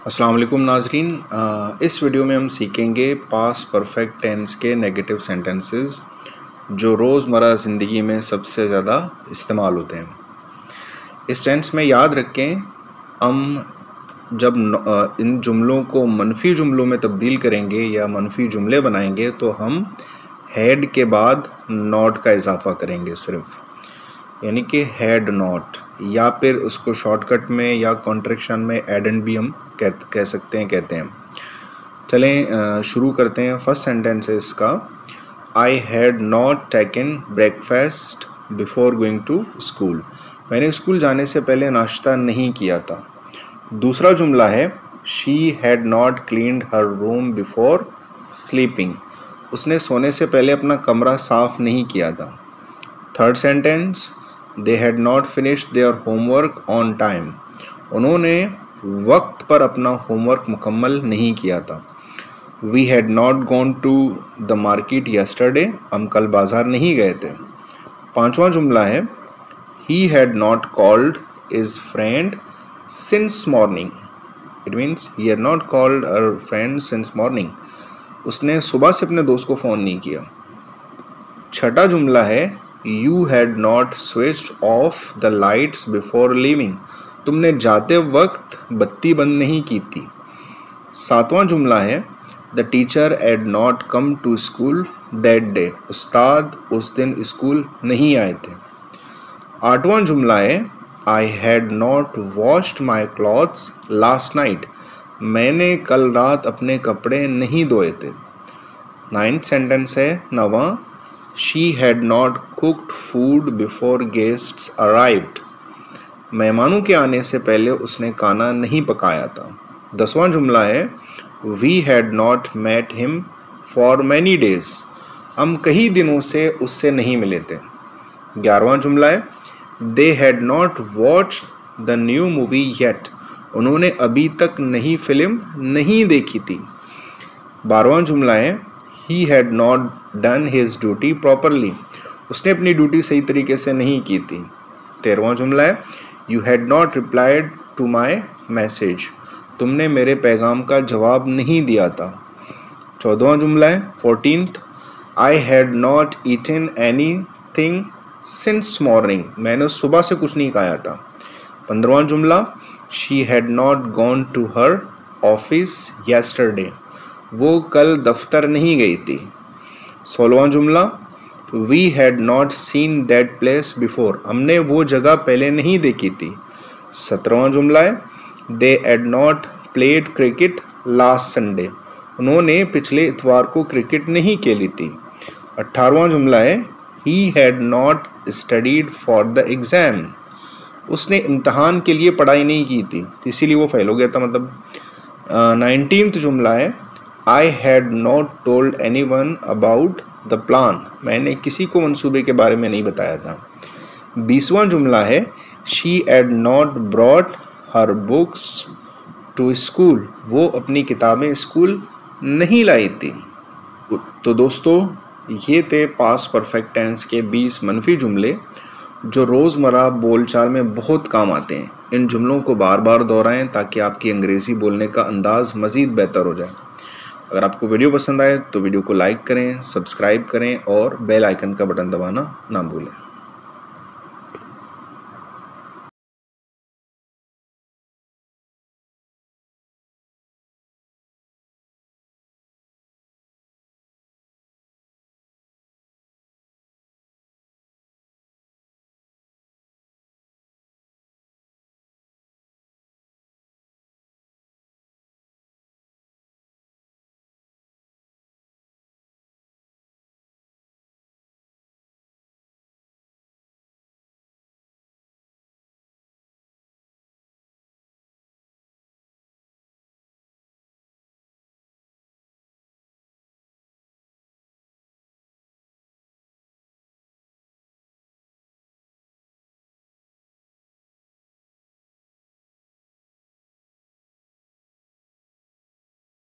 अस्सलाम वालेकुम नाजरीन। इस वीडियो में हम सीखेंगे पास्ट परफेक्ट टेंस के नेगेटिव सेंटेंसेस जो रोज़मर्रा ज़िंदगी में सबसे ज़्यादा इस्तेमाल होते हैं। इस टेंस में याद रखें, हम जब इन जुमलों को मनफी जुमलों में तब्दील करेंगे या मनफी जुमले बनाएंगे तो हम हैड के बाद नॉट का इजाफा करेंगे सिर्फ, यानी कि हैड नॉट, या फिर उसको शॉर्टकट में या कॉन्ट्रैक्शन में एडेंड भी हम कहते हैं। चलें शुरू करते हैं। फर्स्ट सेंटेंस है इसका, I had not taken breakfast before going to school. मैंने स्कूल जाने से पहले नाश्ता नहीं किया था। दूसरा जुमला है, she had not cleaned her room before sleeping. उसने सोने से पहले अपना कमरा साफ नहीं किया था। Third sentence, they had not finished their homework on time. उन्होंने वक्त पर अपना होमवर्क मुकम्मल नहीं किया था। We had not gone to the market yesterday. हम कल बाजार नहीं गए थे। पांचवा जुमला है, he had not called his friend since morning. It means he had not called her friend since morning. उसने सुबह से अपने दोस्त को फ़ोन नहीं किया। छठा जुमला है, you had not switched off the lights before leaving. तुमने जाते वक्त बत्ती बंद नहीं की थी। सातवां जुमला है, the teacher had not come to school that day. उस्ताद उस दिन स्कूल नहीं आए थे। आठवां जुमला है, आई had not washed my clothes last night. मैंने कल रात अपने कपड़े नहीं धोए थे। नाइन्थ सेंटेंस है नवा, she had not cooked food before guests arrived. मेहमानों के आने से पहले उसने खाना नहीं पकाया था। 10वां जुमला है, we had not met him for many days. हम कई दिनों से उससे नहीं मिले थे। 11वां जुमला है, दे had not watched the new movie yet. उन्होंने अभी तक नई फिल्म नहीं देखी थी। 12वां जुमला है, he had not done his duty properly. उसने अपनी ड्यूटी सही तरीके से नहीं की थी। 13वां जुमला है, you had not replied to my message. तुमने मेरे पैगाम का जवाब नहीं दिया था। 14वां जुमला है 14th, I had not eaten any thing since morning. मैंने सुबह से कुछ नहीं खाया था। 15वां जुमला, she had not gone to her office yesterday. वो कल दफ्तर नहीं गई थी। 16वां जुमला, we had not seen that place before. हमने वो जगह पहले नहीं देखी थी। 17वां जुमला है, दे had not played cricket last Sunday. उन्होंने पिछले इतवार को क्रिकेट नहीं खेली थी। 18वां जुमला है, he had not studied for the exam. उसने इम्तहान के लिए पढ़ाई नहीं की थी, इसीलिए वो फेल हो गया था। मतलब 19th जुमला है, आई had not told any one about the plan. मैंने किसी को मंसूबे के बारे में नहीं बताया था। 20वां जुमला है, she had not brought her books to school. वो अपनी किताबें स्कूल नहीं लाई थी। तो दोस्तों, ये थे पास्ट परफेक्ट टेंस के 20 मनफी जुमले जो रोज़मर्रा बोलचाल में बहुत काम आते हैं। इन जुमलों को बार बार दोहराएं ताकि आपकी अंग्रेज़ी बोलने का अंदाज़ मज़ीद बेहतर हो जाए। अगर आपको वीडियो पसंद आए तो वीडियो को लाइक करें, सब्सक्राइब करें और बेल आइकन का बटन दबाना ना भूलें।